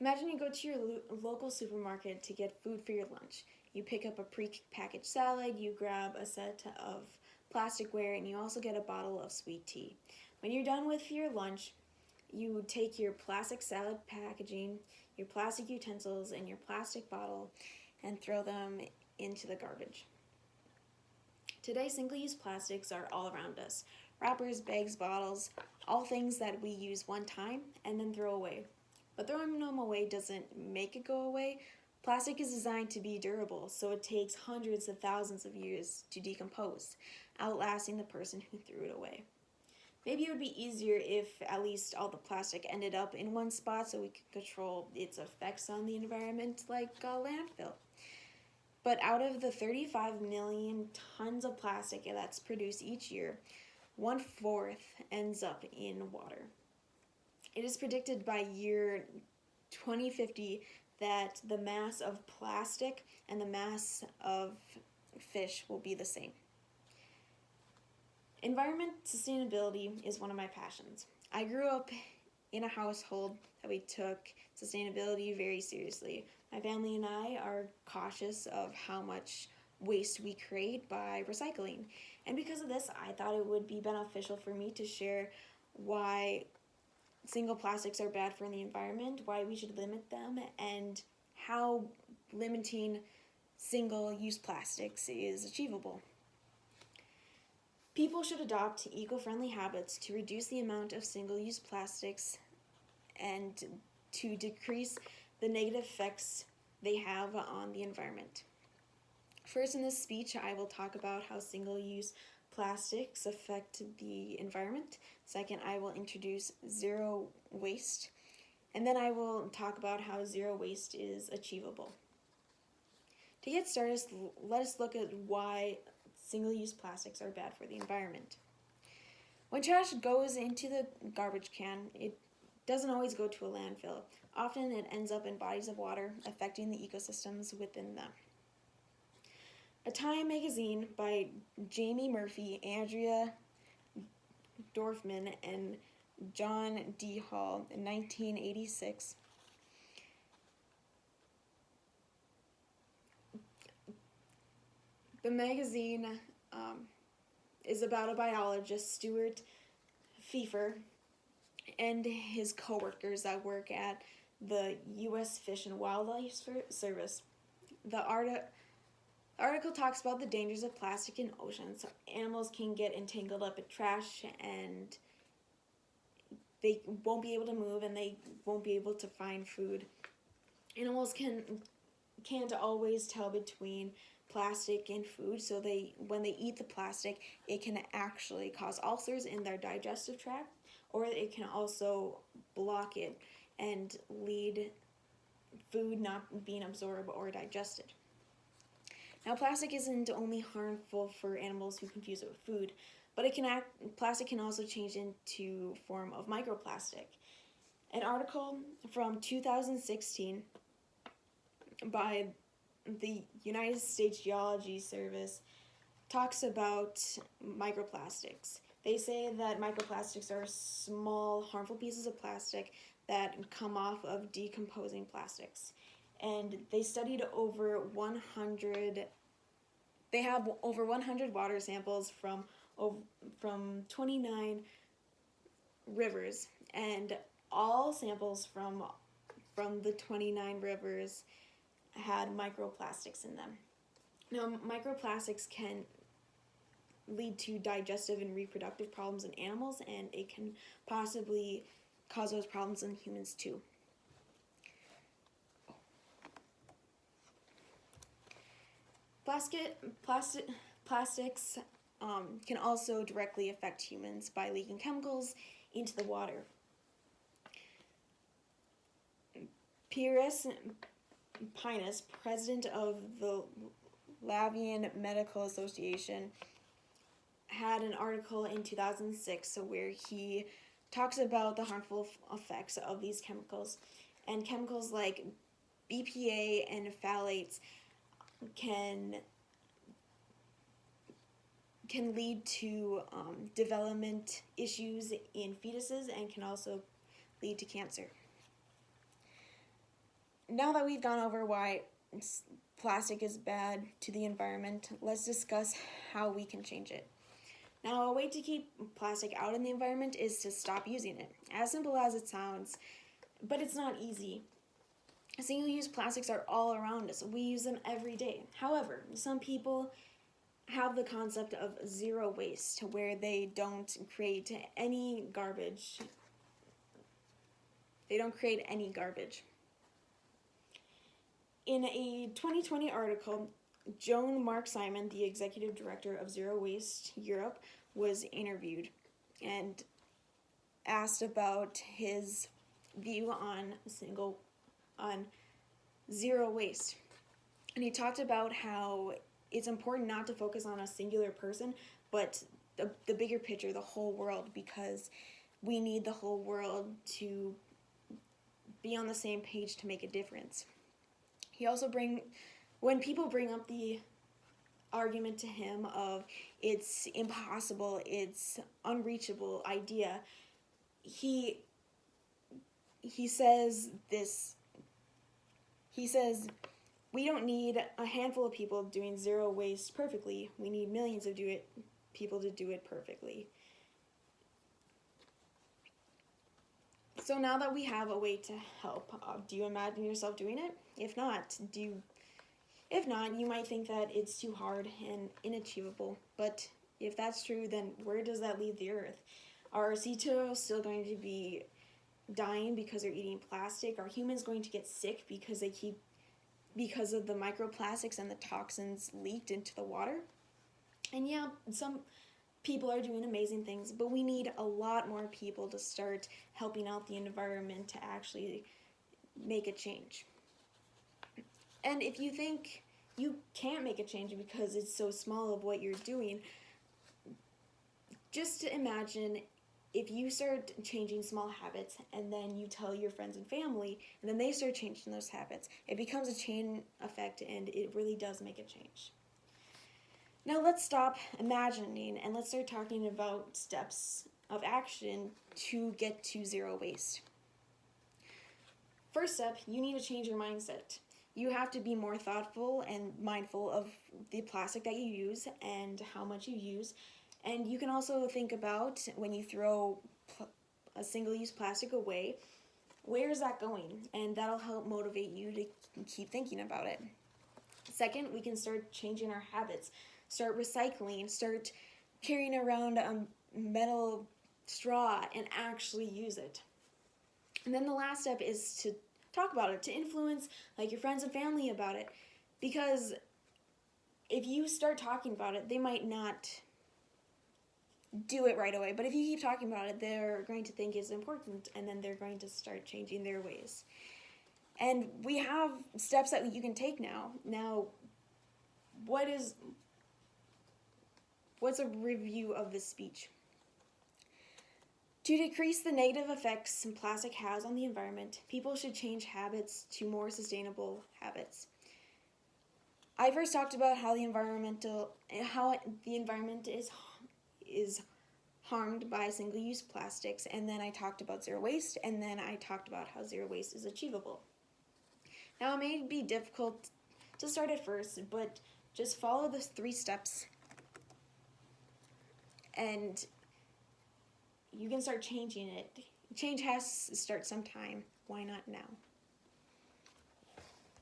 Imagine you go to your local supermarket to get food for your lunch. You pick up a pre-packaged salad, you grab a set of plasticware, and you also get a bottle of sweet tea. When you're done with your lunch, you take your plastic salad packaging, your plastic utensils, and your plastic bottle and throw them into the garbage. Today, single-use plastics are all around us. Wrappers, bags, bottles, all things that we use one time and then throw away. But throwing them away doesn't make it go away. Plastic is designed to be durable, so it takes hundreds of thousands of years to decompose, outlasting the person who threw it away. Maybe it would be easier if at least all the plastic ended up in one spot so we could control its effects on the environment, like a landfill. But out of the 35 million tons of plastic that's produced each year, 1/4 ends up in water. It is predicted by year 2050 that the mass of plastic and the mass of fish will be the same. Environment sustainability is one of my passions. I grew up in a household that we took sustainability very seriously. My family and I are cautious of how much waste we create by recycling. And because of this, I thought it would be beneficial for me to share why single plastics are bad for the environment, why we should limit them, and how limiting single-use plastics is achievable. People should adopt eco-friendly habits to reduce the amount of single-use plastics and to decrease the negative effects they have on the environment. First, in this speech, I will talk about how single-use plastics affect the environment. Second, I will introduce zero waste. And then I will talk about how zero waste is achievable. To get started, let us look at why single-use plastics are bad for the environment. When trash goes into the garbage can, it doesn't always go to a landfill. Often it ends up in bodies of water, affecting the ecosystems within them. A Time magazine by Jamie Murphy, Andrea Dorfman, and John D. Hall in 1986 The magazine is about a biologist, Stuart Pfeiffer, and his co-workers that work at the U.S. Fish and Wildlife Service. The article talks about the dangers of plastic in oceans. Animals can get entangled up in trash and they won't be able to move and they won't be able to find food. Animals can't always tell between plastic and food, so when they eat the plastic, it can actually cause ulcers in their digestive tract, or it can also block it and lead food not being absorbed or digested. Now, plastic isn't only harmful for animals who confuse it with food, but plastic can also change into form of microplastic. An article from 2016 by the United States Geology Service talks about microplastics. They say that microplastics are small, harmful pieces of plastic that come off of decomposing plastics. And they studied over 100 water samples from 29 rivers, and all samples from the 29 rivers had microplastics in them. Now, microplastics can lead to digestive and reproductive problems in animals, and it can possibly cause those problems in humans too. Plastics can also directly affect humans by leaking chemicals into the water. Pieris Pinus, president of the Lavian Medical Association, had an article in 2006 where he talks about the harmful effects of these chemicals. And chemicals like BPA and phthalates can lead to development issues in fetuses and can also lead to cancer. now that we've gone over why plastic is bad to the environment, let's discuss how we can change it. Now, a way to keep plastic out in the environment is to stop using it. As simple as it sounds, but it's not easy. Single-use plastics are all around us. We use them every day. However, some people have the concept of zero waste, where they don't create any garbage. They don't create any garbage. In a 2020 article, Joan Mark Simon, the executive director of Zero Waste Europe, was interviewed and asked about his view on zero waste. And he talked about how it's important not to focus on a singular person, but the bigger picture, the whole world, because we need the whole world to be on the same page to make a difference. He also when people bring up the argument to him of it's impossible, it's unreachable idea, he says this. He says, we don't need a handful of people doing zero waste perfectly. We need millions of people to do it perfectly. So now that we have a way to help, do you imagine yourself doing it? If not, you might think that it's too hard and inachievable. But if that's true, then where does that leave the earth? Are sea turtles still going to be dying because they're eating plastic? Are humans going to get sick because of the microplastics and the toxins leaked into the water? And yeah, some people are doing amazing things, but we need a lot more people to start helping out the environment to actually make a change. And if you think you can't make a change because it's so small of what you're doing, just imagine if you start changing small habits and then you tell your friends and family and then they start changing those habits, it becomes a chain effect and it really does make a change. Now let's stop imagining and let's start talking about steps of action to get to zero waste. First step, you need to change your mindset. You have to be more thoughtful and mindful of the plastic that you use and how much you use. And you can also think about when you throw a single-use plastic away, where is that going? And that'll help motivate you to keep thinking about it. Second, we can start changing our habits. Start recycling. Start carrying around a metal straw and actually use it. And then the last step is to talk about it, to influence like your friends and family about it. Because if you start talking about it, they might not do it right away. But if you keep talking about it, they're going to think it's important, and then they're going to start changing their ways. And we have steps that you can take now. Now, what's a review of this speech? To decrease the negative effects plastic has on the environment, people should change habits to more sustainable habits. I first talked about how the environment is harmed by single-use plastics, and then I talked about zero waste, and then I talked about how zero waste is achievable. Now, it may be difficult to start at first, but just follow the 3 steps, and you can start changing it. Change has to start sometime. Why not now?